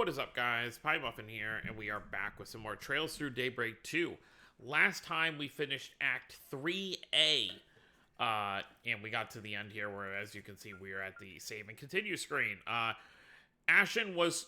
What is up, guys? Pie Muffin here, and we are back with some more Trails Through Daybreak 2. Last time we finished Act 3A, and we got to the end here where, as you can see, we are at the save and continue screen. Ashen was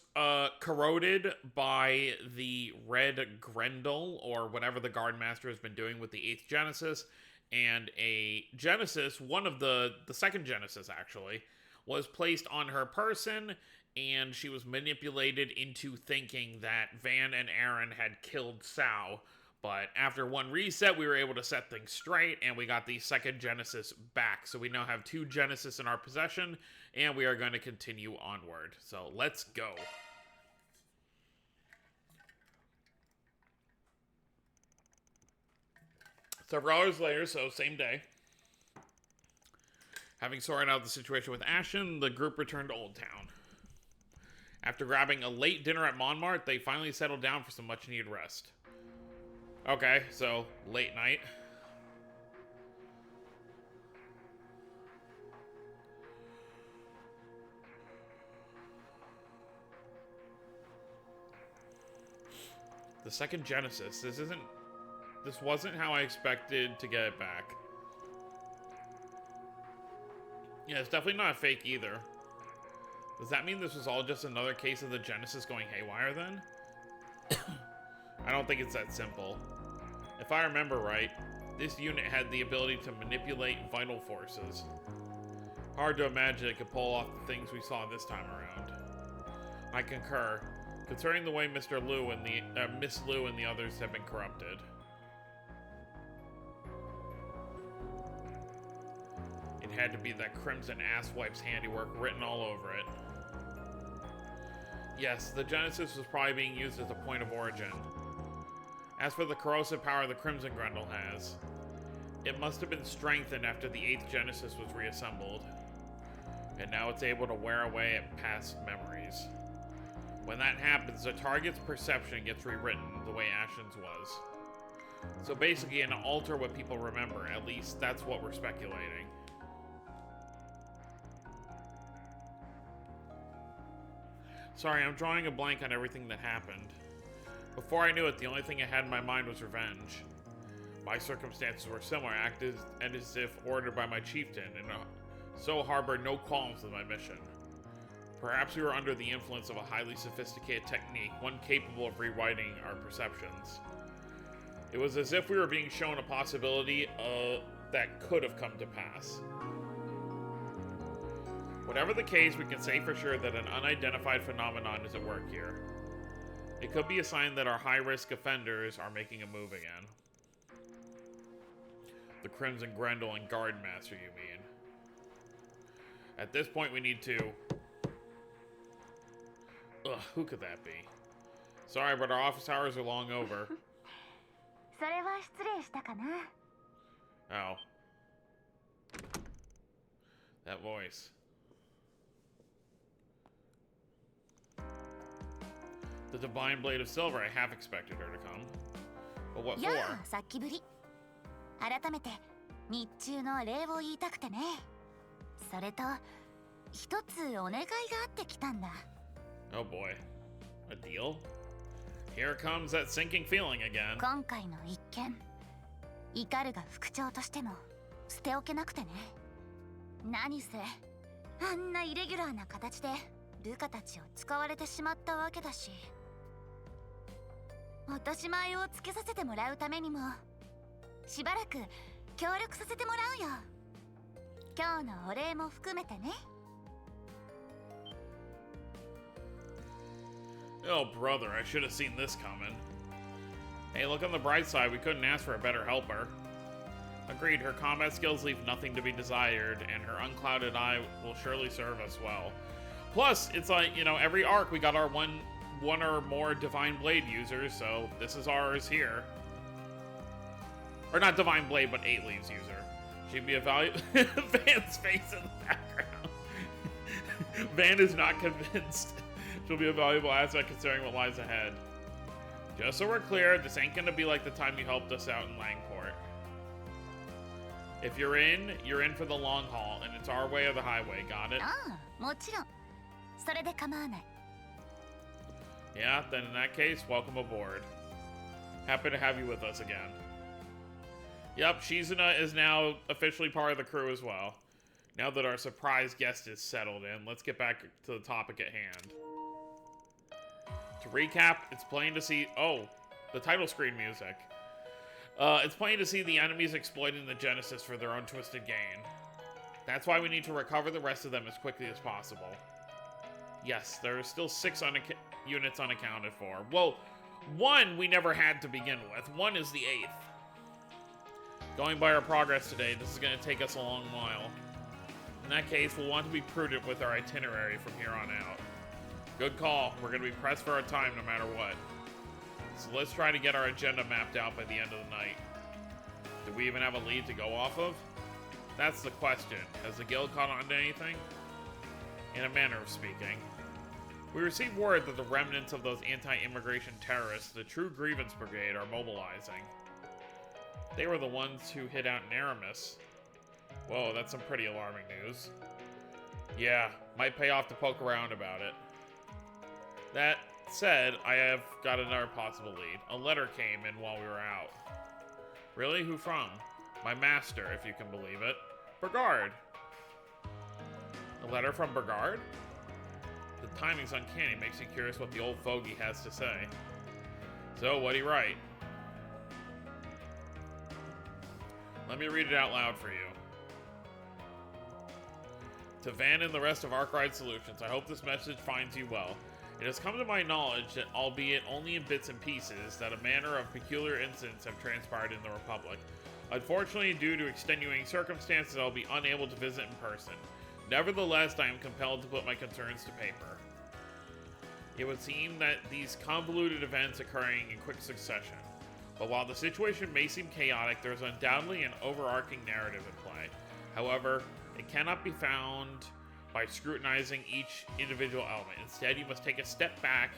corroded by the red Grendel, or whatever the Guard Master has been doing with the 8th Genesis, and a Genesis, one of the second Genesis actually, was placed on her person, and she was manipulated into thinking that Van and Aaron had killed Sao. But after one reset, we were able to set things straight, and we got the second Genesis back. So we now have 2 Genesis in our possession, and we are going to continue onward. So let's go. Several hours later, so same day. Having sorted out the situation with Ashen, the group returned to Old Town. After grabbing a late dinner at Montmartre, they finally settled down for some much-needed rest. Okay, so, late night. The second Genesis. This wasn't how I expected to get it back. Yeah, it's definitely not a fake either. Does that mean this was all just another case of the Genesis going haywire then? I don't think it's that simple. If I remember right, this unit had the ability to manipulate vital forces. Hard to imagine it could pull off the things we saw this time around. I concur, concerning the way Mr. Liu and Miss Liu and the others have been corrupted. It had to be that crimson asswipe's handiwork written all over it. Yes, the Genesis was probably being used as a point of origin. As for the corrosive power the Crimson Grendel has, it must have been strengthened after the 8th Genesis was reassembled, and now it's able to wear away at past memories. When that happens, the target's perception gets rewritten the way Ashen's was. So basically, an alter what people remember, at least that's what we're speculating. Sorry, I'm drawing a blank on everything that happened. Before I knew it, the only thing I had in my mind was revenge. My circumstances were similar, acted as if ordered by my chieftain, and so harbored no qualms with my mission. Perhaps we were under the influence of a highly sophisticated technique, one capable of rewriting our perceptions. It was as if we were being shown a possibility that could have come to pass. Whatever the case, we can say for sure that an unidentified phenomenon is at work here. It could be a sign that our high-risk offenders are making a move again. The Crimson Grendel and Guard Master, you mean? At this point, we need to... Ugh, who could that be? Sorry, but our office hours are long over. Oh. That voice. The Divine Blade of Silver, I half expected her to come. But what for? さっきぶり。改めて日中の礼を言いたくてね。それと一つお願いがあってきたんだ。Oh boy. A deal? Here comes that sinking feeling again. 今回の一件、イカルが副長としても捨ておけなくてね。何せあんなイレギュラーな形でルカたちを使われてしまったわけだし。落とし前をつけさせてもらうためにもしばらく協力させてもらうよ。今日のお礼も含めてね。 Oh brother, I should have seen this coming. Hey, look on the bright side, we couldn't ask for a better helper. Agreed, her combat skills leave nothing to be desired, and her unclouded eye will surely serve us well. Plus, it's like, you know, every arc we got our one or more Divine Blade users, so this is ours here. Or not Divine Blade, but 8 Leaves user. She'd be a valuable... Van's face in the background. Van is not convinced. She'll be a valuable asset considering what lies ahead. Just so we're clear, this ain't gonna be like the time you helped us out in Langport. If you're in for the long haul, and it's our way or the highway, got it? ああ、もちろん。それで構わない。Yeah, then in that case, welcome aboard. Happy to have you with us again. Yep, Shizuna is now officially part of the crew as well. Now that our surprise guest is settled in, let's get back to the topic at hand. To recap, it's plain to see... Oh, the title screen music. It's plain to see the enemies exploiting the Genesis for their own twisted gain. That's why we need to recover the rest of them as quickly as possible. Yes, there are still 6 units unaccounted for. Well, 1 we never had to begin with. 1 is the 8th. Going by our progress today, this is going to take us a long while. In that case, we'll want to be prudent with our itinerary from here on out. Good call. We're going to be pressed for our time no matter what. So let's try to get our agenda mapped out by the end of the night. Do we even have a lead to go off of? That's the question. Has the guild caught on to anything? In a manner of speaking. We received word that the remnants of those anti-immigration terrorists, the True Grievance Brigade, are mobilizing. They were the ones who hid out in Aramis. Whoa, that's some pretty alarming news. Yeah, might pay off to poke around about it. That said, I have got another possible lead. A letter came in while we were out. Really? Who from? My master, if you can believe it. Burgard. A letter from Burgard? The timing's uncanny. Makes me curious what the old fogey has to say. So, what'd he write? Let me read it out loud for you. To Van and the rest of Arkwright Solutions, I hope this message finds you well. It has come to my knowledge that, albeit only in bits and pieces, that a manner of peculiar incidents have transpired in the Republic. Unfortunately, due to extenuating circumstances, I'll be unable to visit in person. Nevertheless, I am compelled to put my concerns to paper. It would seem that these convoluted events occurring in quick succession. But while the situation may seem chaotic, there is undoubtedly an overarching narrative at play. However, it cannot be found by scrutinizing each individual element. Instead, you must take a step back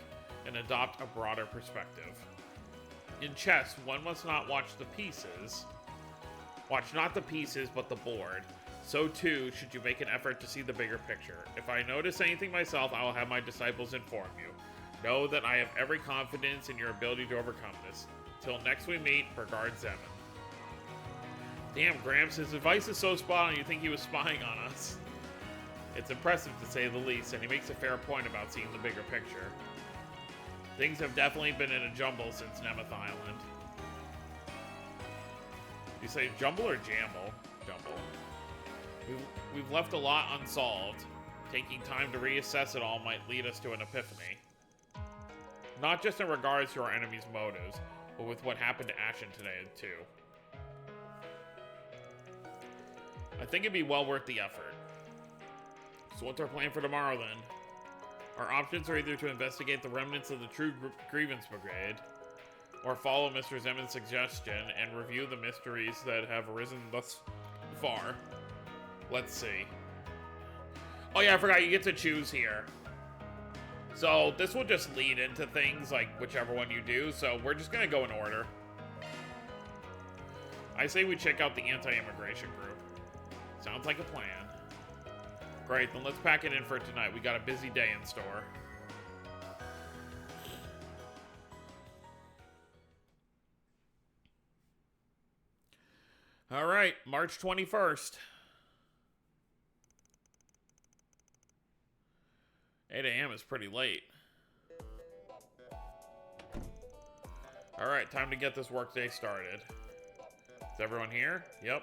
and adopt a broader perspective. In chess, one must not watch the pieces. Watch not the pieces, but the board. So too, should you make an effort to see the bigger picture. If I notice anything myself, I will have my disciples inform you. Know that I have every confidence in your ability to overcome this. Till next we meet, Burgard Zeman. Damn, Gramps, his advice is so spot on, you think he was spying on us. It's impressive to say the least, and he makes a fair point about seeing the bigger picture. Things have definitely been in a jumble since Nemeth Island. You say jumble or jamble? Jumble. We've left a lot unsolved. Taking time to reassess it all might lead us to an epiphany. Not just in regards to our enemy's motives, but with what happened to Ashen today, too. I think it'd be well worth the effort. So what's our plan for tomorrow, then? Our options are either to investigate the remnants of the True Grievance Brigade, or follow Mr. Zeman's suggestion and review the mysteries that have arisen thus far. Let's see. Oh yeah, I forgot, you get to choose here. So this will just lead into things, like whichever one you do, so we're just gonna go in order. I say we check out the anti-immigration group. Sounds like a plan. Great, then let's pack it in for tonight. We got a busy day in store. All right, March 21st. 8 a.m. is pretty late. All right, time to get this workday started. Is everyone here? Yep.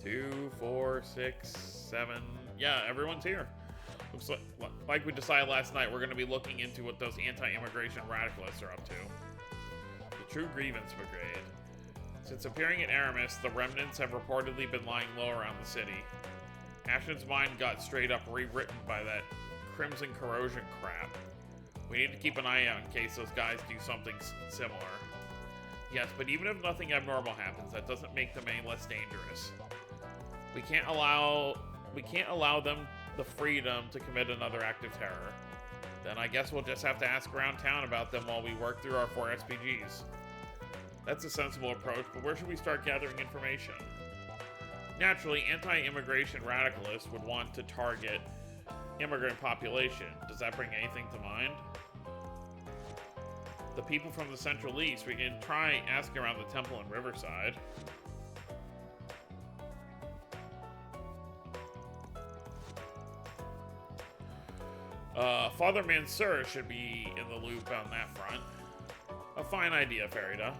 2, 4, 6, 7. Yeah, everyone's here. Looks like we decided last night, we're going to be looking into what those anti-immigration radicalists are up to. The True Grievance Brigade. Since appearing in Aramis, the remnants have reportedly been lying low around the city. Ashen's mind got straight up rewritten by that Crimson Corrosion crap. We need to keep an eye out in case those guys do something similar. Yes, but even if nothing abnormal happens, that doesn't make them any less dangerous. We can't allow them the freedom to commit another act of terror. Then I guess we'll just have to ask around town about them while we work through our 4 SPGs. That's a sensible approach, but where should we start gathering information? Naturally, anti-immigration radicalists would want to target immigrant population. Does that bring anything to mind? The people from the Central East. We can try asking around the temple in Riverside. Father Mansur should be in the loop on that front. A fine idea, Farida.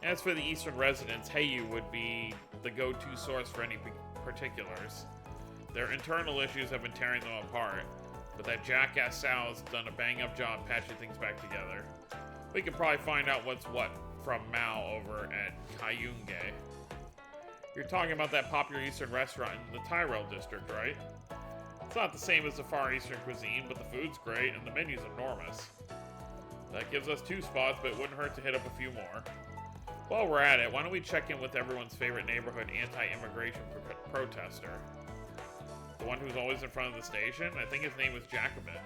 As for the Eastern residents, Heyu would be the go-to source for any particulars. Their internal issues have been tearing them apart, but that jackass Sal's done a bang-up job patching things back together. We can probably find out what's what from Mao over at Kayunge. You're talking about that popular Eastern restaurant in the Tyrell district, right? It's not the same as the Far Eastern cuisine, but the food's great and the menu's enormous. That gives us 2 spots, but it wouldn't hurt to hit up a few more. While we're at it, why don't we check in with everyone's favorite neighborhood anti-immigration protester? The one who's always in front of the station? I think his name was Jacobin.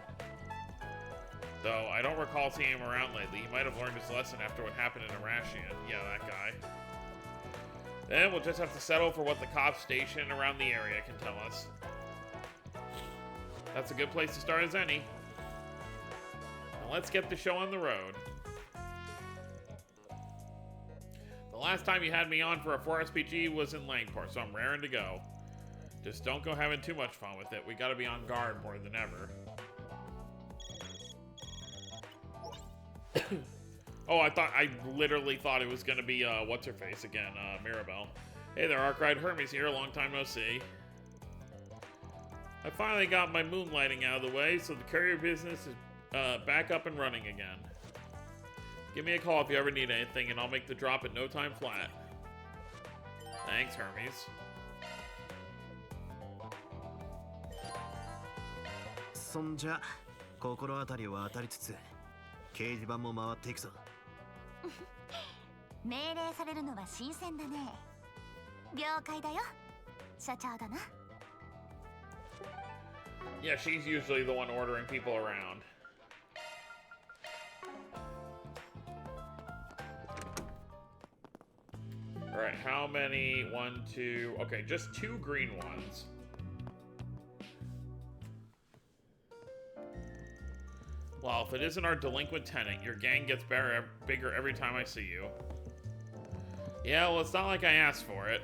Though, I don't recall seeing him around lately. He might have learned his lesson after what happened in Arashian. Yeah, that guy. Then we'll just have to settle for what the cop station around the area can tell us. That's a good place to start as any. Now let's get the show on the road. The last time you had me on for a 4SPG was in Langport, so I'm raring to go. Just don't go having too much fun with it. We gotta be on guard more than ever. Oh, I literally thought it was gonna be, what's-her-face again, Mirabelle. Hey there, Arkwright. Hermes here, long time no see. I finally got my moonlighting out of the way, so the courier business is back up and running again. Give me a call if you ever need anything, and I'll make the drop in no time flat. Thanks, Hermes. そんじゃ心当たりは当たりつつ掲示板も回っていくぞ。命令されるのは新鮮だね。了解だよ、社長だな。Yeah, she's usually the one ordering people around. Alright, how many? 1, 2... Okay, just 2 green ones. Well, if it isn't our delinquent tenant, your gang gets bigger every time I see you. Yeah, well, it's not like I asked for it.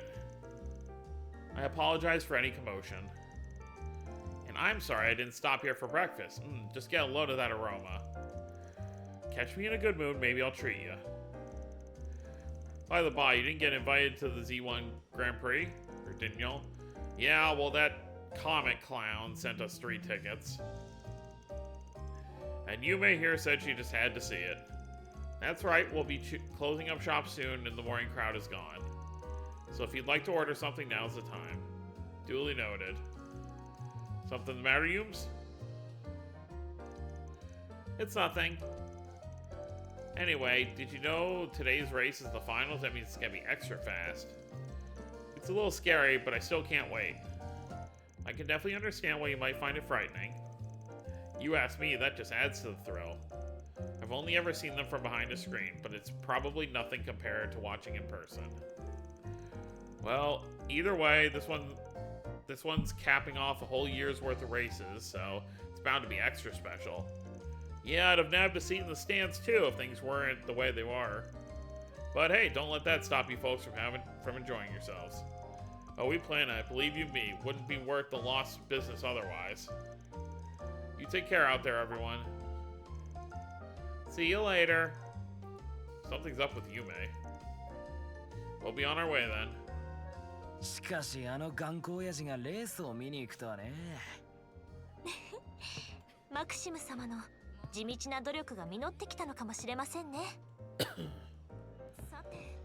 I apologize for any commotion. And I'm sorry I didn't stop here for breakfast. Just get a load of that aroma. Catch me in a good mood, maybe I'll treat you. By the by, you didn't get invited to the Z1 Grand Prix? Or didn't y'all? Yeah, well, that comic clown sent us 3 tickets. And Yume here said she just had to see it. That's right, we'll be closing up shop soon and the morning crowd is gone. So if you'd like to order something, now's the time. Duly noted. Something the matter, Yums? It's nothing. Anyway, did you know today's race is the finals? That means it's gonna be extra fast. It's a little scary, but I still can't wait. I can definitely understand why you might find it frightening. You ask me, that just adds to the thrill. I've only ever seen them from behind a screen, but it's probably nothing compared to watching in person. Well, either way, this one's capping off a whole year's worth of races, so it's bound to be extra special. Yeah, I'd have nabbed a seat in the stands too if things weren't the way they were. But hey, don't let that stop you folks from enjoying yourselves. Oh, we plan it. Believe you me, wouldn't be worth the lost business otherwise. You take care out there, everyone. See you later. Something's up with Yume. We'll be on our way then. しかしあの頑固親父がレースを見に行くとはね。マクシム様の地道な努力が実ってきたのかもしれませんね。さて。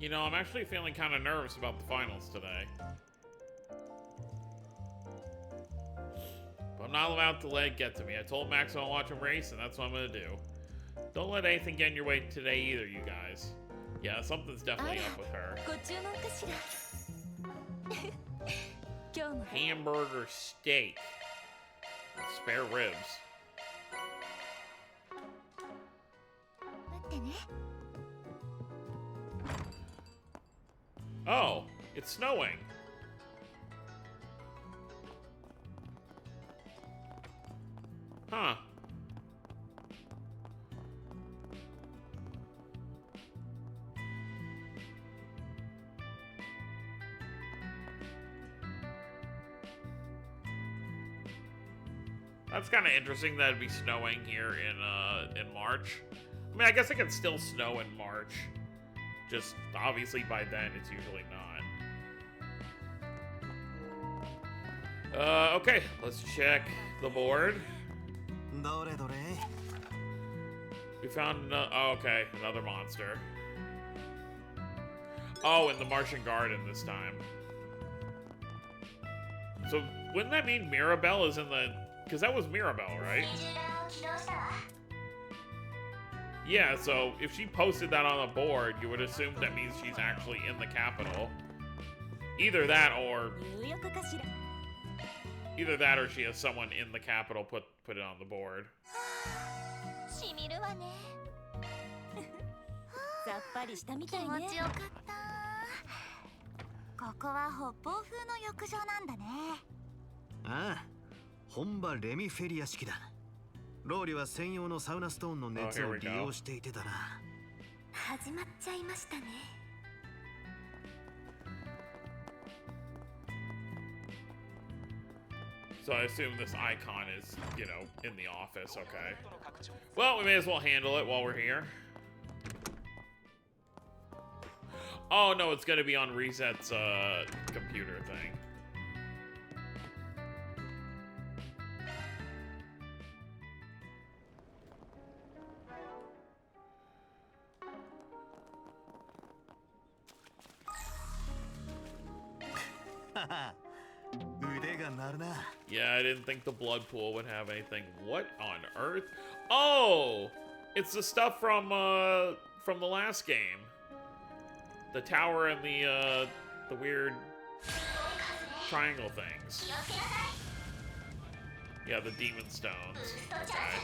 You know, I'm actually feeling kind of nervous about the finals today. But I'm not allowed to let it get to me. I told Max I want to watch him race, and that's what I'm going to do. Don't let anything get in your way today either, you guys. Yeah, something's definitely up with her. Hamburger steak. Spare ribs. Oh, It's snowing. Huh. That's kind of interesting that it'd be snowing here in March. I mean, I guess it can still snow in March. Just obviously by then it's usually not. Okay, let's check the board. どれどれ We found oh, okay, another monster. Oh, in the Martian Garden this time. So wouldn't that mean Mirabelle is in the... Because that was Mirabelle, right? Yeah, so if she posted that on the board, you would assume that means she's actually in the capital. Either that or she has someone in the capital put it on the board. しみるわね。さっぱりしたみたいね。気持ちよかった。ここは北方風の浴場なんだね。ああ、本場レミフェリア式だ。ローリは専用のサウナストーンの熱を利用していてだな。始まっちゃいましたね。So I assume this icon is, you know, in the office, okay. Well, we may as well handle it while we're here. Oh, no, it's gonna be on Reset's, computer thing. Yeah, I didn't think the blood pool would have anything. What on earth? Oh, it's the stuff from the last game. The tower and the weird triangle things. Yeah, the demon stones. Okay.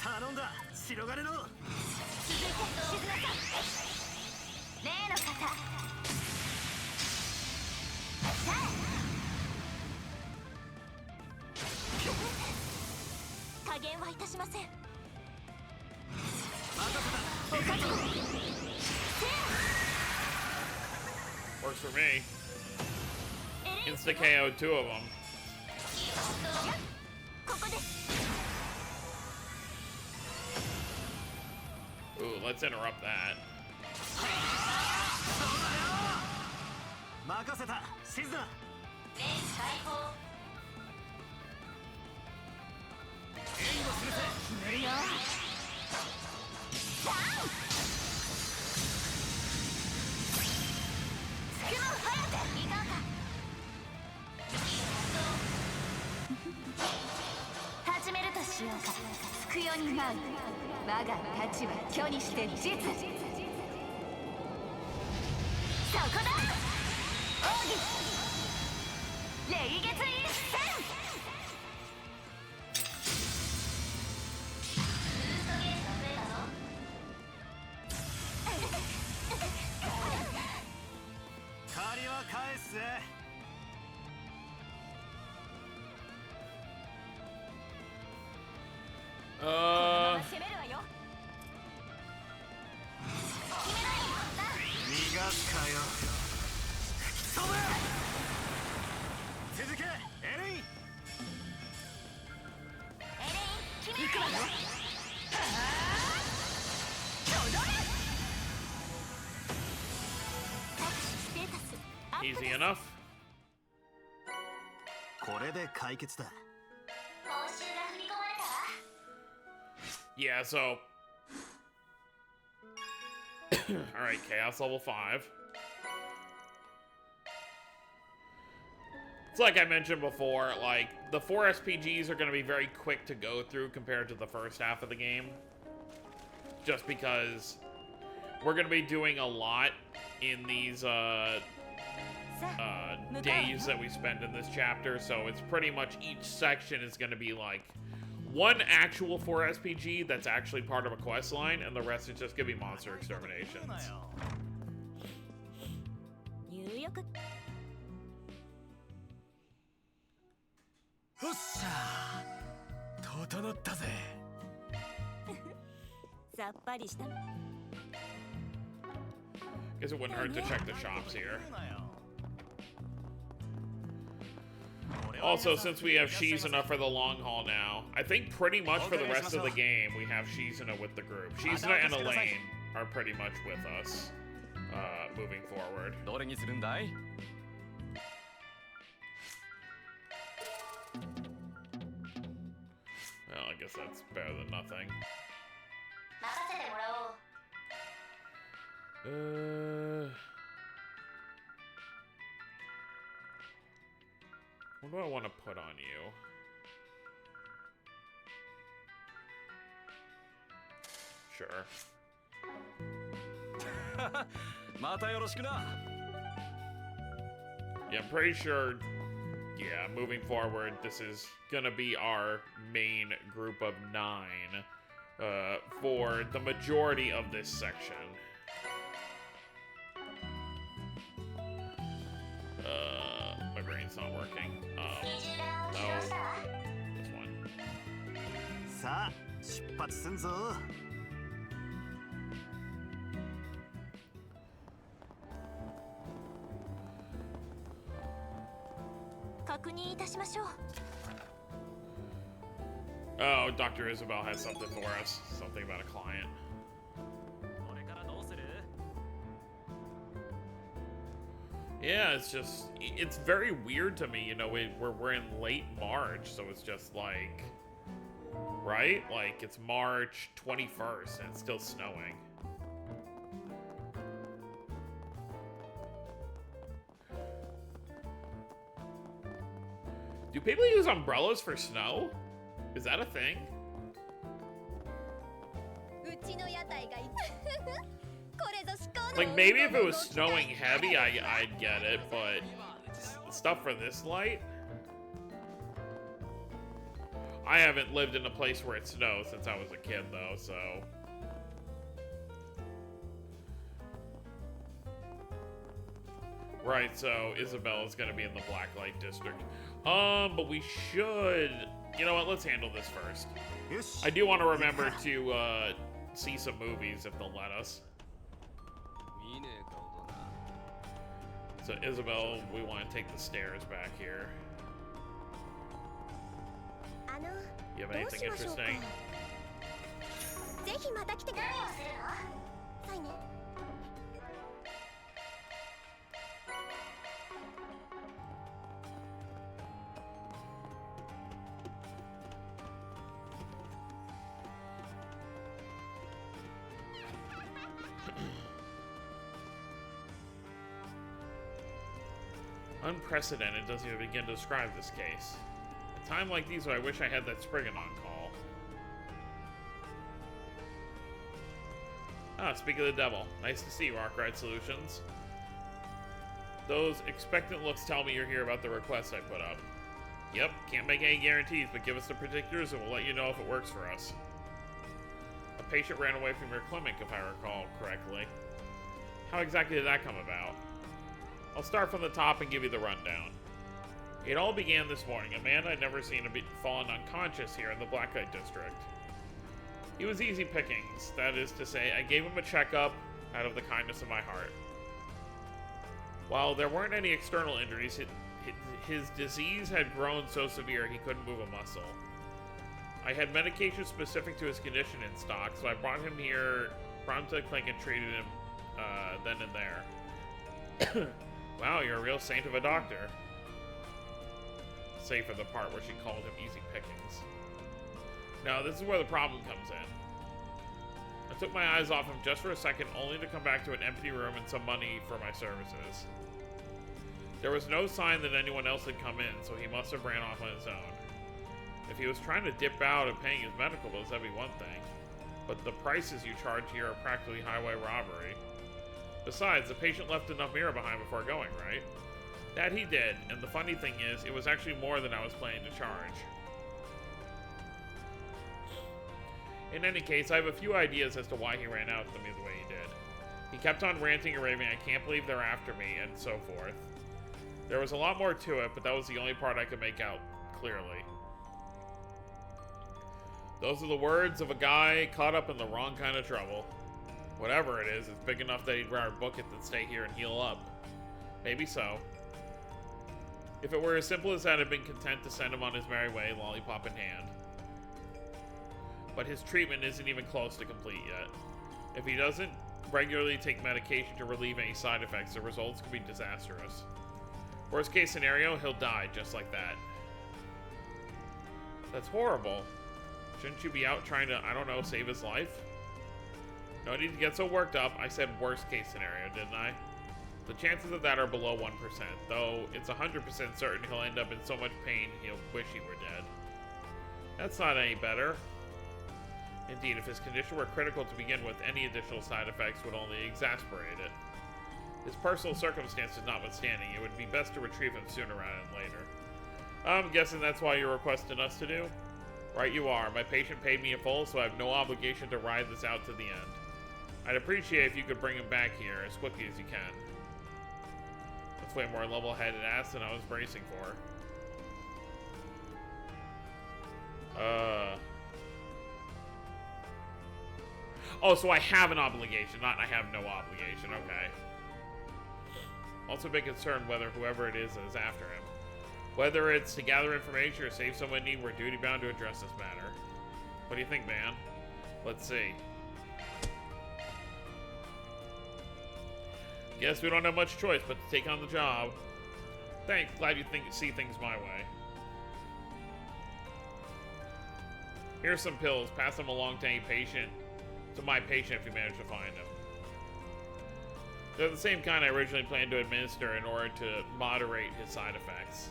頼んだ、白金の。続いて静香さん。例の方。さあ。加減はいたしません。おかげ。Works for me. Insta KO 2 of them. ここです。 Ooh, let's interrupt that. 任せた、静か。レース解放。援護するぜ。決めるよ。さあ。つくも早く行こうか。始めるとしようか。つくよに舞う。我が太刀は虚にして実。そこだ。奥義。霊月一戦。借りは返すぜ。攻めるわよ。逃がすかよ。そうだ。続け、エレイン。エレイン、決めるわよ。ステータスアップ。 Easy enough. これで解決だ。報酬が振り込まれたわ。 Yeah, so... Alright, Chaos level 5. It's like I mentioned before, like, the 4 SPGs are going to be very quick to go through compared to the first half of the game. Just because we're going to be doing a lot in these, days that we spend in this chapter, so it's pretty much each section is going to be, like, one actual 4 SPG that's actually part of a quest line, and the rest is just gonna be monster exterminations. 入浴よっしゃー整ったぜ。さっぱりした。 Guess it wouldn't hurt to check the shops here. Also, since we have Shizuna for the long haul now, I think pretty much for the rest of the game we have Shizuna with the group. Shizuna and Elaine are pretty much with us moving forward. どれにするんだい? Well, I guess that's better than nothing. 任せてもらおう。What do I want to put on you? Sure. またよろしくな。 Yeah, I'm pretty sure, yeah, moving forward, this is gonna be our main group of 9 for the majority of this section. My brain's not working. No. This one. さあ出発すんぞ。確認いたしましょう。 Oh, Dr. Isabel has something for us. Something about a client. これからどうする? Yeah, it's just, it's very weird to me, you know, we're in late March, so it's just like, right? Like, it's March 21st and it's still snowing. Do people use umbrellas for snow? Is that a thing? うちの屋台がこれぞ至高の Like, maybe if it was snowing heavy, I'd get it, but stuff for this light? I haven't lived in a place where it snows since I was a kid, though, so... Right, so Isabella's gonna be in the Blacklight District. But we should... You know what, let's handle this first. I do want to remember to, see some movies if they'll let us. So, Isabel, we want to take the stairs back here. You have anything interesting? ぜひまた来てくださいね。 Unprecedented doesn't even begin to describe this case. At a time like these, I wish I had that Spriggan on call. Ah, speak of the devil. Nice to see you, Arkwright Solutions. Those expectant looks tell me you're here about the request I put up. Yep, can't make any guarantees, but give us the particulars and we'll let you know if it works for us. A patient ran away from your clinic, if I recall correctly. How exactly did that come about? I'll start from the top and give you the rundown. It all began this morning. A man I'd never seen had fallen unconscious here in the Blacklight District. He was easy pickings. That is to say, I gave him a checkup out of the kindness of my heart. While there weren't any external injuries, his disease had grown so severe he couldn't move a muscle. I had medication specific to his condition in stock, so I brought him to the clinic and treated him then and there. Wow, you're a real saint of a doctor. Save for the part where she called him easy pickings. Now, this is where the problem comes in. I took my eyes off him just for a second, only to come back to an empty room and some money for my services. There was no sign that anyone else had come in, so he must have ran off on his own. If he was trying to dip out of paying his medical bills, that'd be one thing. But the prices you charge here are practically highway robbery. Besides, the patient left enough mirror behind before going, right? That he did, and the funny thing is, it was actually more than I was planning to charge. In any case, I have a few ideas as to why he ran out to me the way he did. He kept on ranting and raving, "I can't believe they're after me," and so forth. There was a lot more to it, but that was the only part I could make out clearly. Those are the words of a guy caught up in the wrong kind of trouble. Whatever it is, it's big enough that he'd rather book it than stay here and heal up. Maybe so. If it were as simple as that, I'd been content to send him on his merry way, lollipop in hand. But his treatment isn't even close to complete yet. If he doesn't regularly take medication to relieve any side effects, the results could be disastrous. Worst case scenario, he'll die just like that. That's horrible. Shouldn't you be out trying to, I don't know, save his life? No need to get so worked up. I said worst case scenario, didn't I? The chances of that are below 1%, though it's 100% certain he'll end up in so much pain he'll wish he were dead. That's not any better. Indeed, if his condition were critical to begin with, any additional side effects would only exasperate it. His personal circumstances notwithstanding, it would be best to retrieve him sooner rather than later. I'm guessing that's why you're requesting us to do? Right you are. My patient paid me in full, so I have no obligation to ride this out to the end. I'd appreciate if you could bring him back here as quickly as you can. That's way more level-headed ass than I was bracing for. Oh, so I have an obligation, not I have no obligation. Okay. Also a bit concerned whether whoever it is that is after him. Whether it's to gather information or save someone in need, we're duty-bound to address this matter. What do you think, man? Let's see. Guess we don't have much choice but to take on the job. Thanks. Glad you see things my way. Here's some pills. Pass them along to any patient. To my patient if you manage to find them. They're the same kind I originally planned to administer in order to moderate his side effects.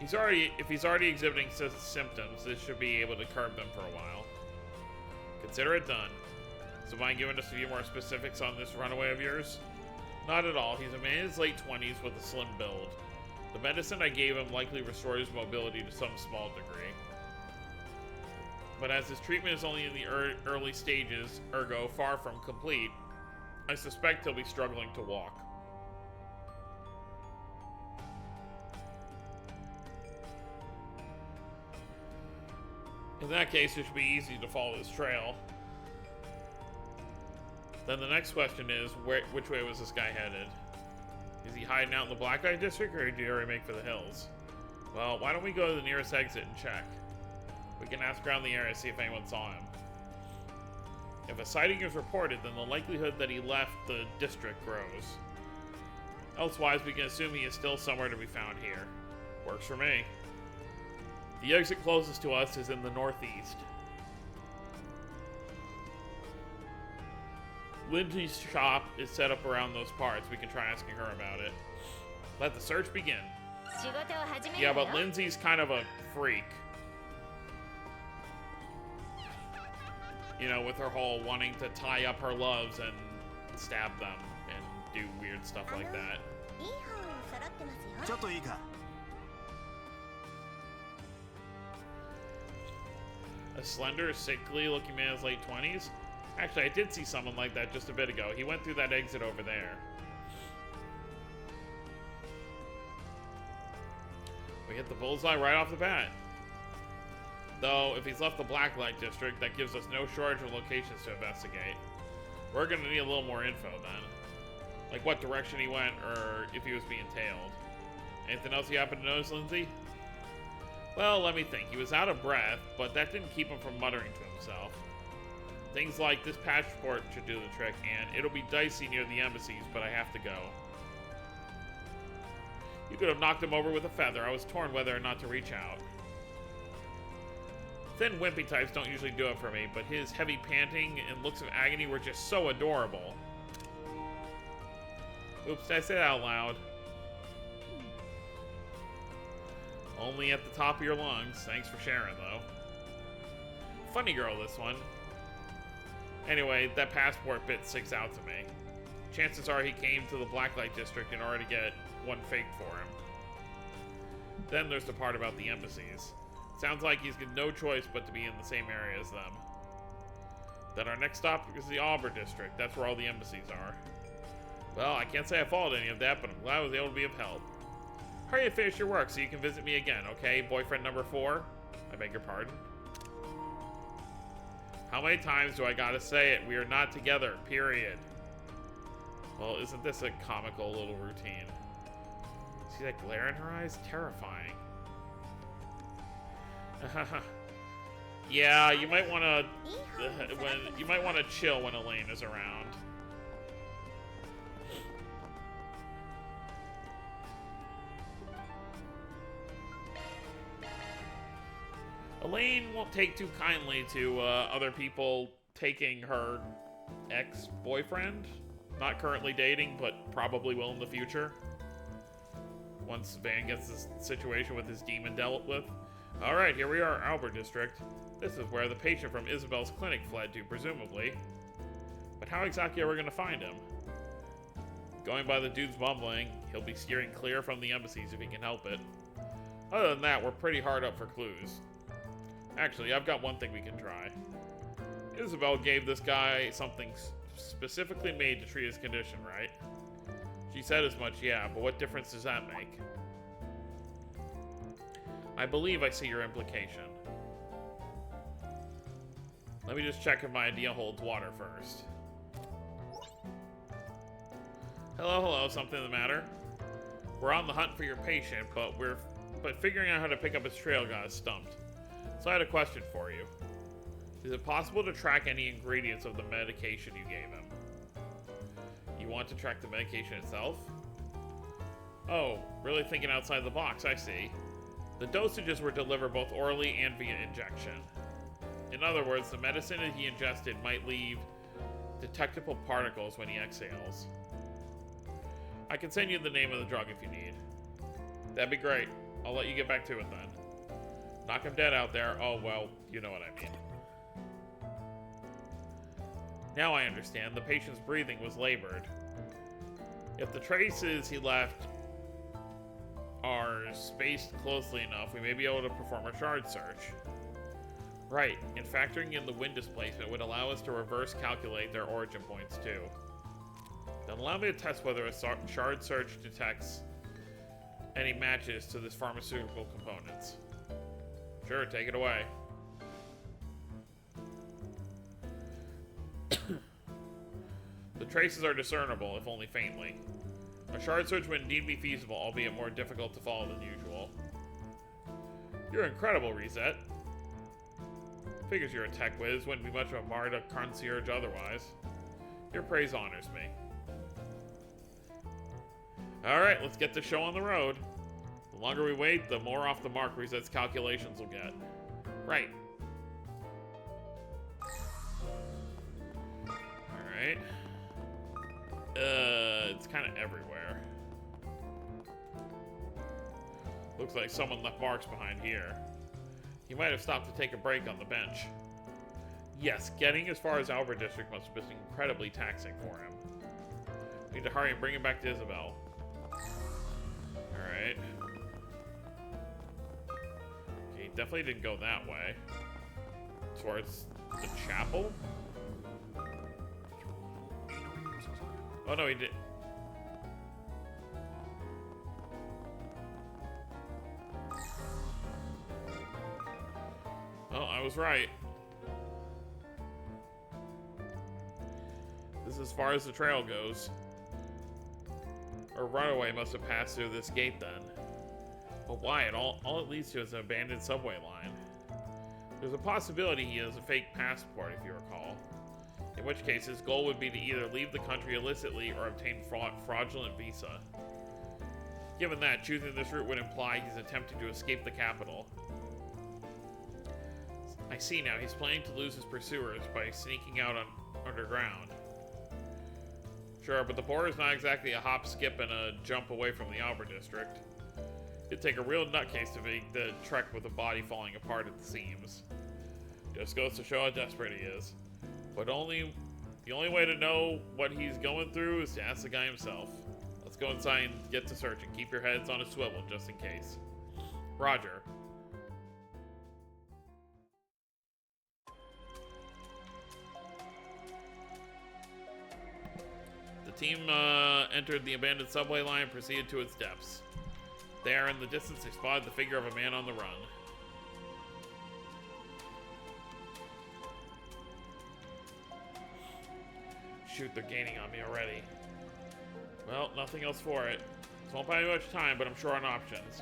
If he's already exhibiting symptoms, this should be able to curb them for a while. Consider it done. So mind giving us a few more specifics on this runaway of yours? Not at all. He's a man in his late 20s with a slim build. The medicine I gave him likely restores mobility to some small degree. But as his treatment is only in the early stages, ergo far from complete, I suspect he'll be struggling to walk. In that case, it should be easy to follow his trail. Then the next question is, which way was this guy headed? Is he hiding out in the Blacklight District, or did he already make for the hills? Well, why don't we go to the nearest exit and check? We can ask around the area to see if anyone saw him. If a sighting is reported, then the likelihood that he left the district grows. Elsewise, we can assume he is still somewhere to be found here. Works for me. The exit closest to us is in the northeast. Lindsay's shop is set up around those parts. We can try asking her about it. Let the search begin. Yeah, but Lindsay's kind of a freak. You know, with her whole wanting to tie up her loves and stab them and do weird stuff like that. A slender, sickly looking man in his late 20s? Actually, I did see someone like that just a bit ago. He went through that exit over there. We hit the bullseye right off the bat. Though, if he's left the Blacklight District, that gives us no shortage of locations to investigate. We're gonna need a little more info then. Like what direction he went, or if he was being tailed. Anything else you happen to notice, Lindsay? Well, let me think. He was out of breath, but that didn't keep him from muttering to himself. Things like this passport should do the trick, and it'll be dicey near the embassies, but I have to go. You could have knocked him over with a feather. I was torn whether or not to reach out. Thin, wimpy types don't usually do it for me, but his heavy panting and looks of agony were just so adorable. Oops, did I say that out loud? Only at the top of your lungs. Thanks for sharing, though. Funny girl, this one. Anyway, that passport bit sticks out to me. Chances are he came to the Blacklight District in order to get one faked for him. Then there's the part about the embassies. Sounds like he's got no choice but to be in the same area as them. Then our next stop is the Auburn district. That's where all the embassies are. Well, I can't say I followed any of that, but I'm glad I was able to be of help. Hurry and finish your work so you can visit me again, okay? Boyfriend number 4? I beg your pardon? How many times do I gotta say it? We are not together, period. Well, isn't this a comical little routine? See that glare in her eyes? Terrifying. Yeah, you might want to chill when Elaine is around. Elaine won't take too kindly to other people taking her ex-boyfriend. Not currently dating, but probably will in the future. Once Van gets this situation with his demon dealt with. Alright, here we are, Albert District. This is where the patient from Isabel's clinic fled to, presumably. But how exactly are we going to find him? Going by the dude's mumbling, he'll be steering clear from the embassies if he can help it. Other than that, we're pretty hard up for clues. Actually, I've got one thing we can try. Isabel gave this guy something specifically made to treat his condition, right? She said as much, yeah, but what difference does that make? I believe I see your implication. Let me just check if my idea holds water first. Hello, something the matter? We're on the hunt for your patient, but figuring out how to pick up his trail got us stumped. So I had a question for you. Is it possible to track any ingredients of the medication you gave him? You want to track the medication itself? Oh, really thinking outside the box, I see. The dosages were delivered both orally and via injection. In other words, the medicine that he ingested might leave detectable particles when he exhales. I can send you the name of the drug if you need. That'd be great. I'll let you get back to it then. Knock him dead out there. Oh, well, you know what I mean. Now I understand. The patient's breathing was labored. If the traces he left are spaced closely enough, we may be able to perform a shard search. Right, and factoring in the wind displacement would allow us to reverse calculate their origin points too. Then allow me to test whether a shard search detects any matches to this pharmaceutical components. Sure, take it away. The traces are discernible, if only faintly. A shard search would indeed be feasible, albeit more difficult to follow than usual. You're incredible, Reset. Figures you're a tech whiz, wouldn't be much of a Marta concierge otherwise. Your praise honors me. Alright, let's get the show on the road. The longer we wait, the more off the mark Reset's calculations will get. Right. Alright. It's kind of everywhere. Looks like someone left marks behind here. He might have stopped to take a break on the bench. Yes, getting as far as Albert District must have been incredibly taxing for him. We need to hurry and bring him back to Isabel. Alright. Okay, he definitely didn't go that way. Towards the chapel? Oh no, he did. Oh, I was right. This is as far as the trail goes. Or Runaway must have passed through this gate then. But why? All it leads to is an abandoned subway line. There's a possibility he has a fake passport, if you recall. In which case, his goal would be to either leave the country illicitly or obtain fraudulent visa. Given that, choosing this route would imply he's attempting to escape the capital. I see now, he's planning to lose his pursuers by sneaking out underground. Sure, but the border's not exactly a hop, skip, and a jump away from the Albert District. It'd take a real nutcase to make the trek with a body falling apart at the seams. Just goes to show how desperate he is. But the only way to know what he's going through is to ask the guy himself. Let's go inside and get to searching. Keep your heads on a swivel just in case. Roger. team entered the abandoned subway line and proceeded to its depths. There, in the distance, they spotted the figure of a man on the run. Shoot, they're gaining on me already. Well, nothing else for it. This won't buy me much time, but I'm sure on options.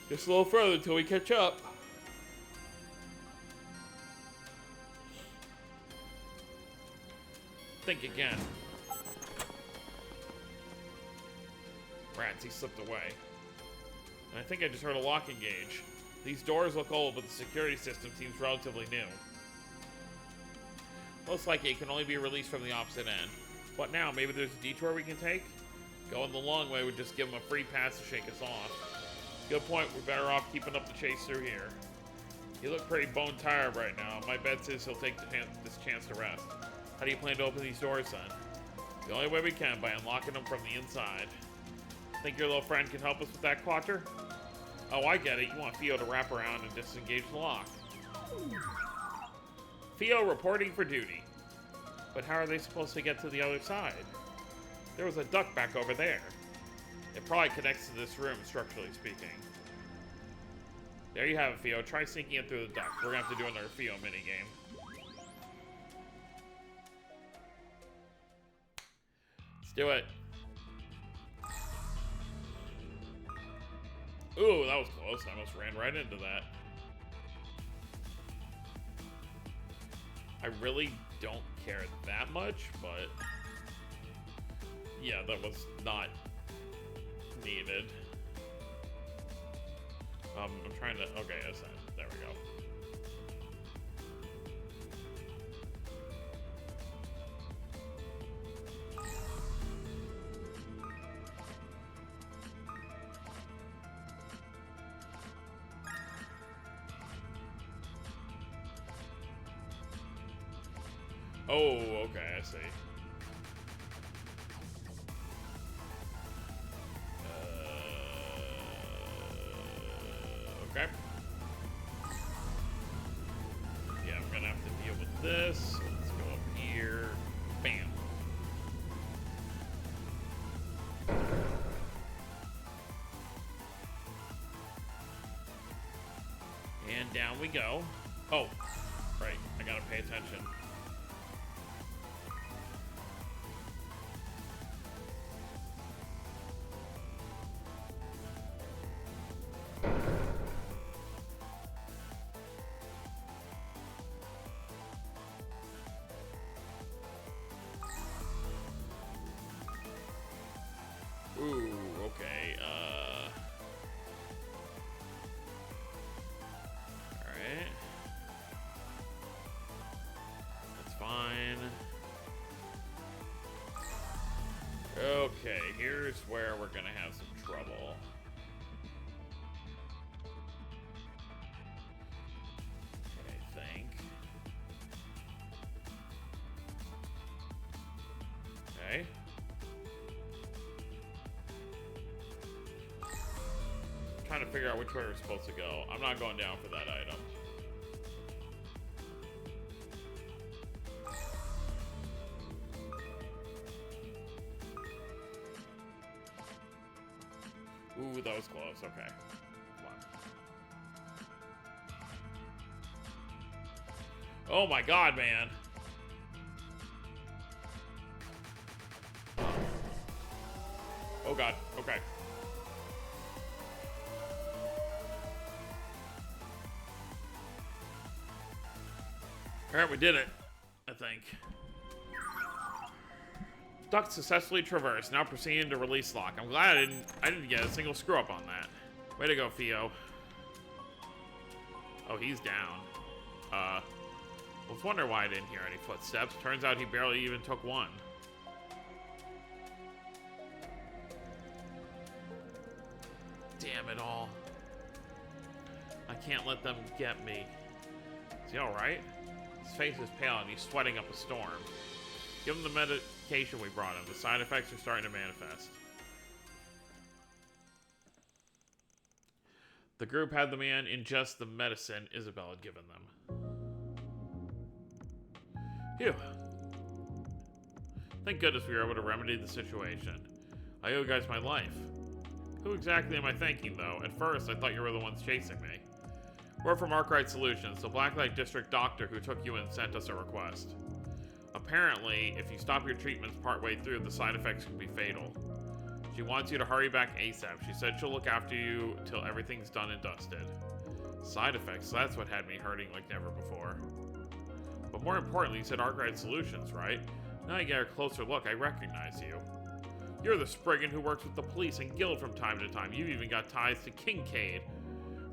Just a little further until we catch up. Think again. Rats, he slipped away. And I think I just heard a lock engage. These doors look old, but the security system seems relatively new. Most likely it can only be released from the opposite end. What now? Maybe there's a detour we can take? Going the long way would just give them a free pass to shake us off. Good point, we're better off keeping up the chase through here. You look pretty bone tired right now. My bet is he'll take this chance to rest. How do you plan to open these doors then? The only way we can, by unlocking them from the inside. Think your little friend can help us with that, Quater? Oh, I get it. You want Theo to wrap around and disengage the lock. Theo reporting for duty. But how are they supposed to get to the other side? There was a duct back over there. It probably connects to this room, structurally speaking. There you have it, Theo. Try sneaking in through the duct. We're gonna have to do another Theo minigame. Let's do it. Ooh, that was close. I almost ran right into that. I really don't care that much, but yeah, that was not needed. I'm trying to, okay, that's that. There we go. Oh, okay, I see. Okay. Yeah, I'm gonna have to deal with this. Let's go up here. Bam. And down we go. Oh, right. I gotta pay attention. Ooh, okay, alright. That's fine. Okay, here's where we're gonna have some trouble. I think. Okay. Trying to figure out which way we're supposed to go. I'm not going down for that item. Ooh, that was close. Okay. Come on. Oh my god, man. Oh god. Okay. Alright, we did it, I think. Duct successfully traversed. Now proceeding to release lock. I'm glad I didn't get a single screw up on that. Way to go, Theo. Oh, he's down. I was wondering why I didn't hear any footsteps. Turns out he barely even took one. Damn it all. I can't let them get me. Is he alright? His face is pale and he's sweating up a storm. Give him the medication we brought him. The side effects are starting to manifest. The group had the man ingest the medicine Isabel had given them. Phew. Thank goodness we were able to remedy the situation. I owe you guys my life. Who exactly am I thanking, though? At first, I thought you were the ones chasing me. We're from Arkwright Solutions, the Blacklight District doctor who took you in sent us a request. Apparently, if you stop your treatments partway through, the side effects can be fatal. She wants you to hurry back ASAP. She said she'll look after you till everything's done and dusted. Side effects, that's what had me hurting like never before. But more importantly, you said Arkwright Solutions, right? Now I get a closer look, I recognize you. You're the Spriggan who works with the police and guild from time to time. You've even got ties to Kincaid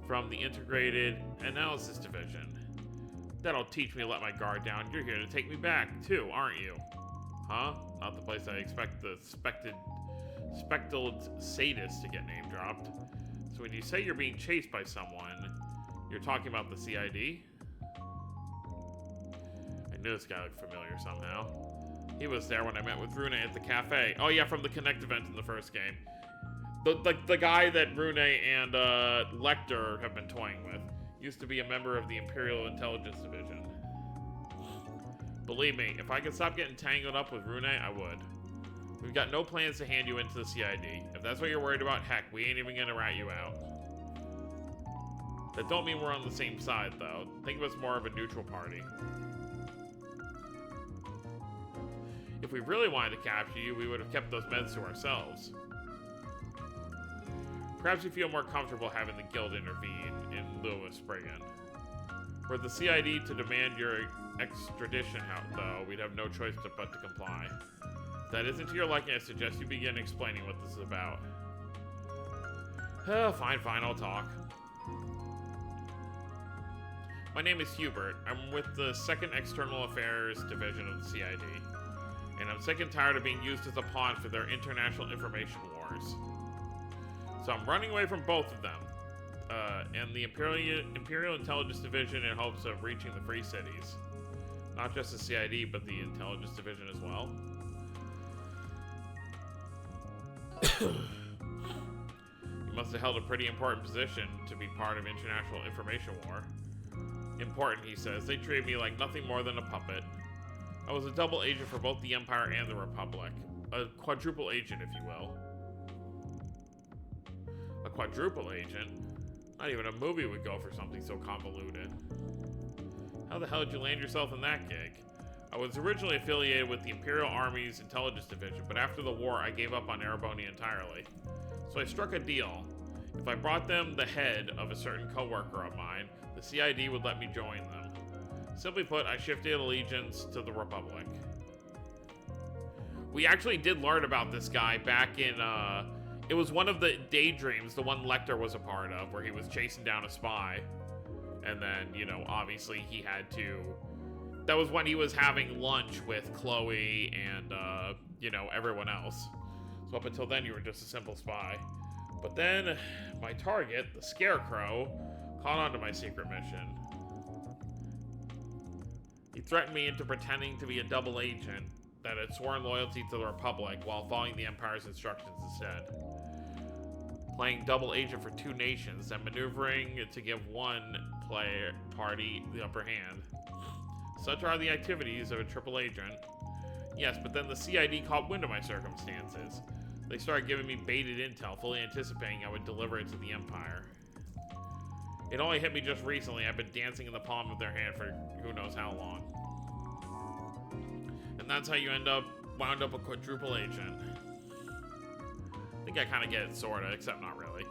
from the Integrated Analysis Division. That'll teach me to let my guard down. You're here to take me back, too, aren't you? Huh? Not the place I expect the speckled sadist to get name dropped. So when you say you're being chased by someone, you're talking about the CID? I knew this guy looked familiar somehow. He was there when I met with Runaway at the cafe. Oh yeah, from the Connect event in the first game. The guy that Runaway and Lecter have been toying with used to be a member of the Imperial Intelligence Division. Believe me, if I could stop getting tangled up with Runaway, I would. We've got no plans to hand you into the CID. If that's what you're worried about, heck, we ain't even gonna rat you out. That don't mean we're on the same side, though. Think of us more of a neutral party. If we really wanted to capture you, we would have kept those meds to ourselves. Perhaps you feel more comfortable having the guild intervene in lieu of Spriggan. Were the CID to demand your extradition out, though, we'd have no choice but to comply. If that isn't to your liking, I suggest you begin explaining what this is about. Fine, I'll talk. My name is Hubert. I'm with the 2nd External Affairs Division of the CID. And I'm sick and tired of being used as a pawn for their international information wars. So I'm running away from both of them. And the Imperial Intelligence Division in hopes of reaching the Free Cities. Not just the CID, but the Intelligence Division as well. You must have held a pretty important position to be part of international information war. Important, he says. They treated me like nothing more than a puppet. I was a double agent for both the Empire and the Republic. A quadruple agent, if you will. A quadruple agent? Not even a movie would go for something so convoluted. How the hell did you land yourself in that gig? I was originally affiliated with the Imperial Army's Intelligence Division, but after the war, I gave up on Ereboni entirely. So I struck a deal. If I brought them the head of a certain co-worker of mine, the CID would let me join them. Simply put, I shifted allegiance to the Republic. We actually did learn about this guy back in, it was one of the daydreams, the one Lecter was a part of, where he was chasing down a spy. And then, you know, obviously he had to... That was when he was having lunch with Chloe and, you know, everyone else. So up until then, you were just a simple spy. But then, my target, the Scarecrow, caught on to my secret mission. He threatened me into pretending to be a double agent that had sworn loyalty to the Republic while following the Empire's instructions instead. Playing double agent for 2 nations and maneuvering to give one party the upper hand. Such are the activities of a triple agent. Yes, but then the CID caught wind of my circumstances. They started giving me baited intel, fully anticipating I would deliver it to the Empire. It only hit me just recently. I've been dancing in the palm of their hand for who knows how long. And that's how you wound up a quadruple agent. I think I kind of get it, sorta, except not really.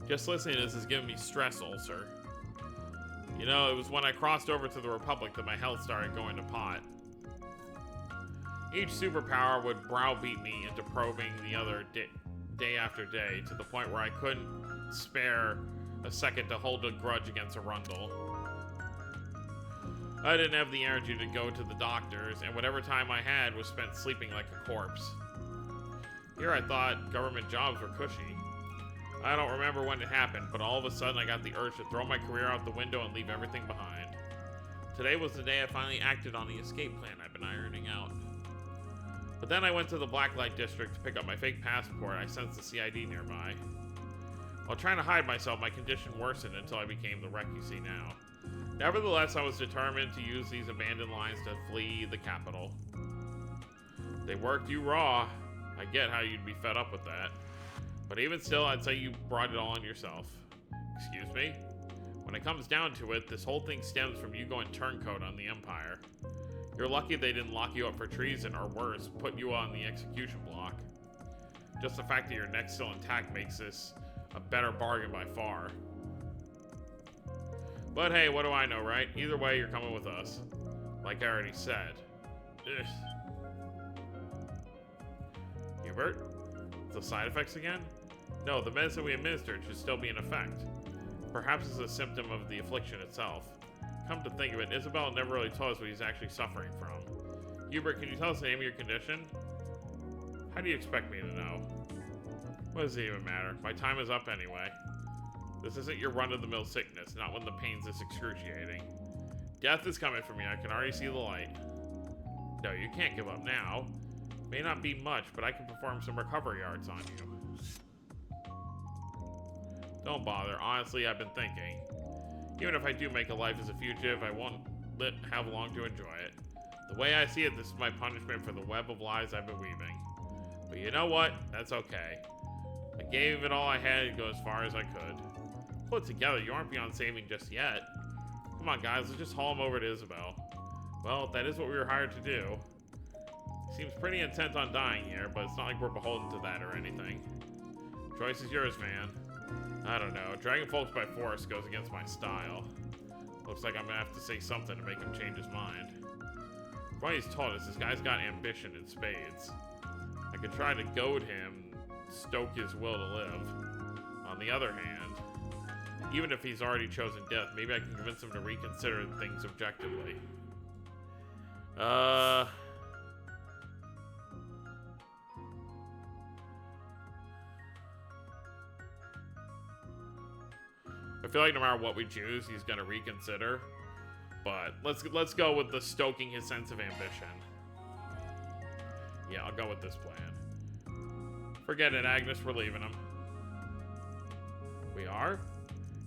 Just listening to this is giving me stress ulcer. You know, it was when I crossed over to the Republic that my health started going to pot. Each superpower would browbeat me into probing the other day after day, to the point where I couldn't spare a second to hold a grudge against Arundel. I didn't have the energy to go to the doctors, and whatever time I had was spent sleeping like a corpse. Here I thought government jobs were cushy. I don't remember when it happened, but all of a sudden I got the urge to throw my career out the window and leave everything behind. Today was the day I finally acted on the escape plan I've been ironing out. But then I went to the Blacklight District to pick up my fake passport. I sensed the CID nearby. While trying to hide myself, my condition worsened until I became the wreck you see now. Nevertheless, I was determined to use these abandoned lines to flee the capital. They worked you raw. I get how you'd be fed up with that. But even still, I'd say you brought it all on yourself. Excuse me? When it comes down to it, this whole thing stems from you going turncoat on the Empire. You're lucky they didn't lock you up for treason, or worse, put you on the execution block. Just the fact that your neck's still intact makes this a better bargain by far. But hey, what do I know, right? Either way, you're coming with us. Like I already said. Ugh. Hubert? The side effects again? No, the medicine we administered should still be in effect. Perhaps it's a symptom of the affliction itself. Come to think of it, Isabel never really told us what he's actually suffering from. Hubert, can you tell us the name of your condition? How do you expect me to know? What does it even matter? My time is up anyway. This isn't your run-of-the-mill sickness, not when the pain's this excruciating. Death is coming for me, I can already see the light. No, you can't give up now. May not be much, but I can perform some recovery arts on you. Don't bother, honestly, I've been thinking. Even if I do make a life as a fugitive, I won't have long to enjoy it. The way I see it, this is my punishment for the web of lies I've been weaving. But you know what? That's okay. I gave it all I had to go as far as I could. Pull it together, you aren't beyond saving just yet. Come on, guys, let's just haul him over to Isabel. Well, that is what we were hired to do. Seems pretty intent on dying here, but it's not like we're beholden to that or anything. Choice is yours, man. I don't know. Dragging folks by force goes against my style. Looks like I'm gonna have to say something to make him change his mind. From what he's told us, this guy's got ambition in spades. I could try to goad him, stoke his will to live. On the other hand, even if he's already chosen death, maybe I can convince him to reconsider things objectively. I feel like no matter what we choose, he's gonna reconsider. But let's go with the stoking his sense of ambition. Yeah, I'll go with this plan. Forget it, Agnes, we're leaving him. We are?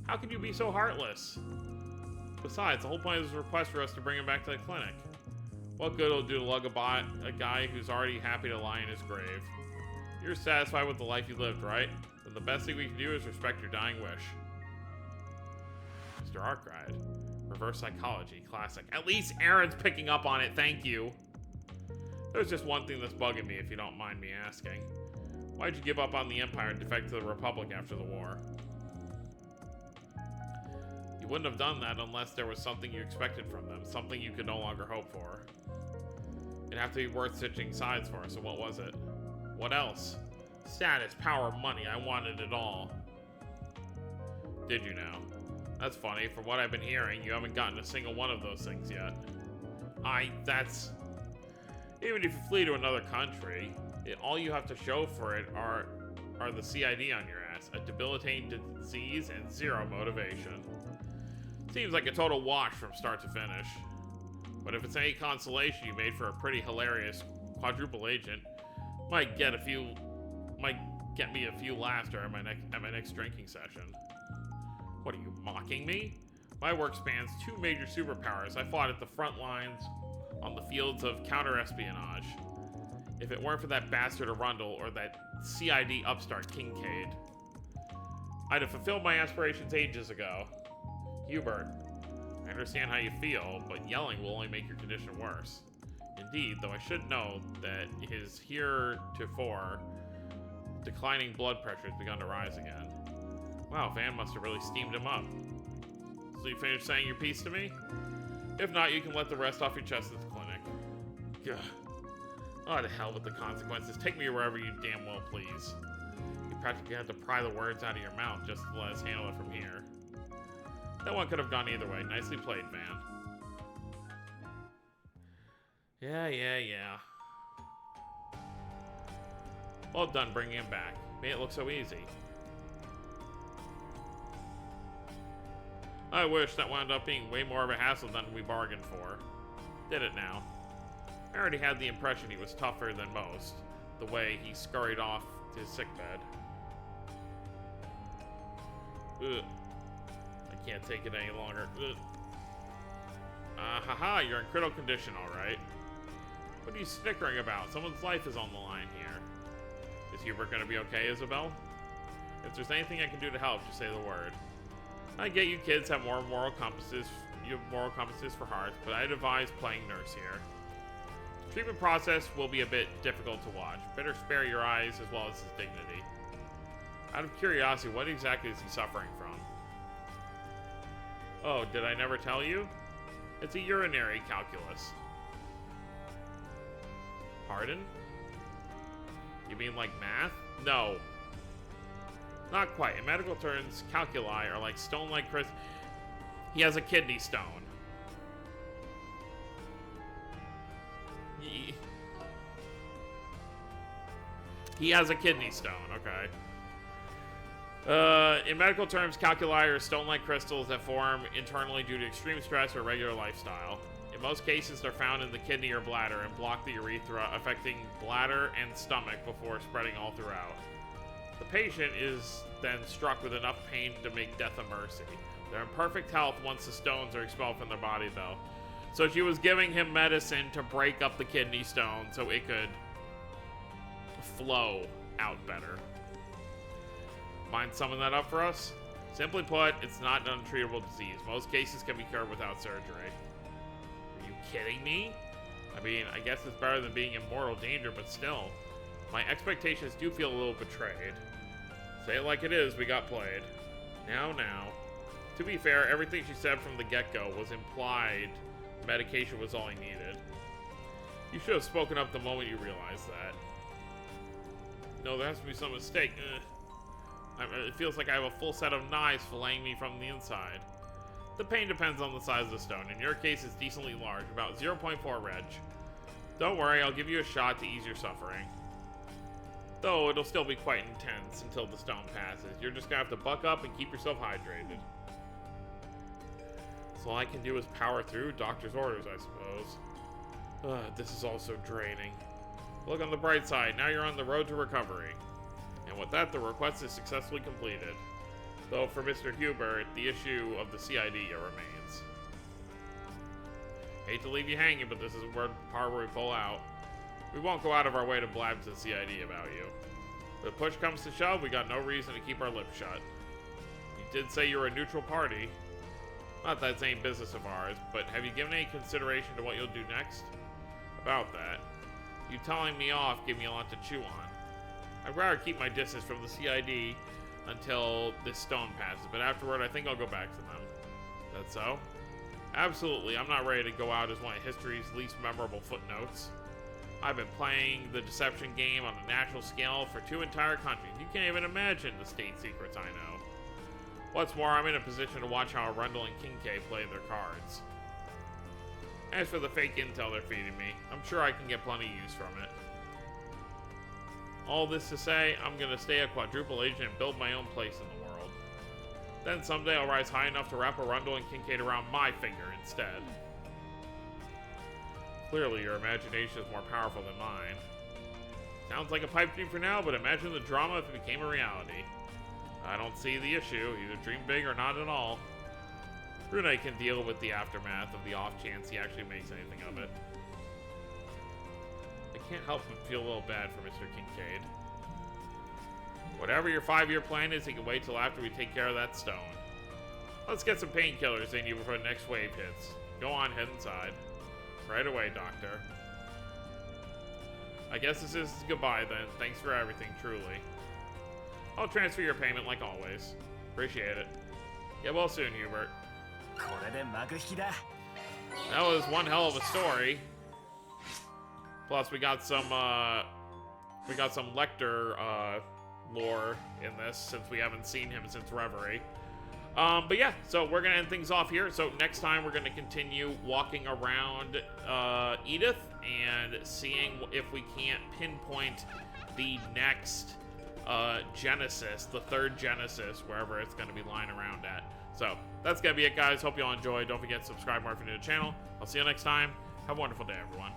How can you be so heartless? Besides, the whole point of this request for us to bring him back to the clinic. What good will it do to lug a guy who's already happy to lie in his grave? You're satisfied with the life you lived, right? Then the best thing we can do is respect your dying wish. Mr. Arkwright. Reverse psychology, classic. At least Aaron's picking up on it, thank you. There's just one thing that's bugging me, if you don't mind me asking. Why'd you give up on the Empire and defect to the Republic after the war? You wouldn't have done that unless there was something you expected from them, something you could no longer hope for. It'd have to be worth switching sides for, so what was it? What else? Status, power, money, I wanted it all. Did you now? That's funny, from what I've been hearing, you haven't gotten a single one of those things yet. Even if you flee to another country, all you have to show for it are the CID on your ass, a debilitating disease, and zero motivation. Seems like a total wash from start to finish. But if it's any consolation, you made for a pretty hilarious quadruple agent. Might get me a few laughs during my next drinking session. What are you, mocking me? My work spans two major superpowers. I fought at the front lines on the fields of counter-espionage. If it weren't for that bastard Arundel or that CID upstart Kincaid, I'd have fulfilled my aspirations ages ago. Hubert, I understand how you feel, but yelling will only make your condition worse. Indeed, though I should know that his heretofore declining blood pressure has begun to rise again. Wow, Van must have really steamed him up. So you finished saying your piece to me? If not, you can let the rest off your chest at the clinic. Ugh. Oh, to hell with the consequences. Take me wherever you damn well please. You practically had to pry the words out of your mouth just to let us handle it from here. That one could have gone either way. Nicely played, Van. Yeah. Well done bringing him back. Made it look so easy. I wish that wound up being way more of a hassle than we bargained for. Did it now. I already had the impression he was tougher than most, the way he scurried off to his sickbed. Ugh. I can't take it any longer. Ugh. Haha, you're in critical condition, alright. What are you snickering about? Someone's life is on the line here. Is Hubert gonna be okay, Isabel? If there's anything I can do to help, just say the word. I get you kids have more moral compasses. You have moral compasses for hearts, but I'd advise playing nurse here. The treatment process will be a bit difficult to watch. Better spare your eyes as well as his dignity. Out of curiosity, what exactly is he suffering from? Oh, did I never tell you? It's a urinary calculus. Pardon? You mean like math? No. Not quite. In medical terms, calculi are like stone-like crystals. He has a kidney stone. He has a kidney stone, okay. In medical terms, calculi are stone-like crystals that form internally due to extreme stress or regular lifestyle. In most cases, they're found in the kidney or bladder and block the urethra, affecting bladder and stomach before spreading all throughout. The patient is then struck with enough pain to make death a mercy. They're in perfect health once the stones are expelled from their body, though. So she was giving him medicine to break up the kidney stone so it could flow out better. Mind summing that up for us? Simply put, it's not an untreatable disease. Most cases can be cured without surgery. Are you kidding me? I mean, I guess it's better than being in mortal danger, but still. My expectations do feel a little betrayed. Say it like it is, we got played. Now. To be fair, everything she said from the get-go was implied medication was all he needed. You should have spoken up the moment you realized that. No, there has to be some mistake. It feels like I have a full set of knives filleting me from the inside. The pain depends on the size of the stone. In your case, it's decently large, about 0.4 reg. Don't worry, I'll give you a shot to ease your suffering. Though it'll still be quite intense until the stone passes. You're just gonna have to buck up and keep yourself hydrated. So all I can do is power through doctor's orders, I suppose. This is all so draining. Look on the bright side, now you're on the road to recovery. And with that, the request is successfully completed. Though for Mr. Hubert, the issue of the CID remains. Hate to leave you hanging, but this is the part where we pull out. We won't go out of our way to blab to the CID about you. But if push comes to shove, we got no reason to keep our lips shut. You did say you're a neutral party. Not that it's any business of ours, but have you given any consideration to what you'll do next? About that. You telling me off gave me a lot to chew on. I'd rather keep my distance from the CID until this stone passes, but afterward I think I'll go back to them. That so? Absolutely, I'm not ready to go out as one of history's least memorable footnotes. I've been playing the deception game on a national scale for 2 entire countries. You can't even imagine the state secrets I know. What's more, I'm in a position to watch how Arundel and Kincaid play their cards. As for the fake intel they're feeding me, I'm sure I can get plenty of use from it. All this to say, I'm gonna stay a quadruple agent and build my own place in the world. Then someday I'll rise high enough to wrap Arundel and Kincaid around my finger instead. Clearly, your imagination is more powerful than mine. Sounds like a pipe dream for now, but imagine the drama if it became a reality. I don't see the issue. Either dream big or not at all. Runaway can deal with the aftermath of the off chance he actually makes anything of it. I can't help but feel a little bad for Mr. Kincaid. Whatever your 5-year plan is, he can wait till after we take care of that stone. Let's get some painkillers in you before the next wave hits. Go on, head inside. Right away, Doctor. I guess this is goodbye then. Thanks for everything, truly. I'll transfer your payment like always. Appreciate it. Get well soon, Hubert. That was one hell of a story. Plus, we got some Lecter lore in this since we haven't seen him since Reverie. But yeah, so we're gonna end things off here. So next time we're gonna continue walking around Edith and seeing if we can't pinpoint the next Genesis, the 3rd Genesis, wherever it's gonna be lying around at. So that's gonna be it, guys. Hope you all enjoyed. Don't forget to subscribe more if you're new to the channel. I'll see you next time. Have a wonderful day, everyone.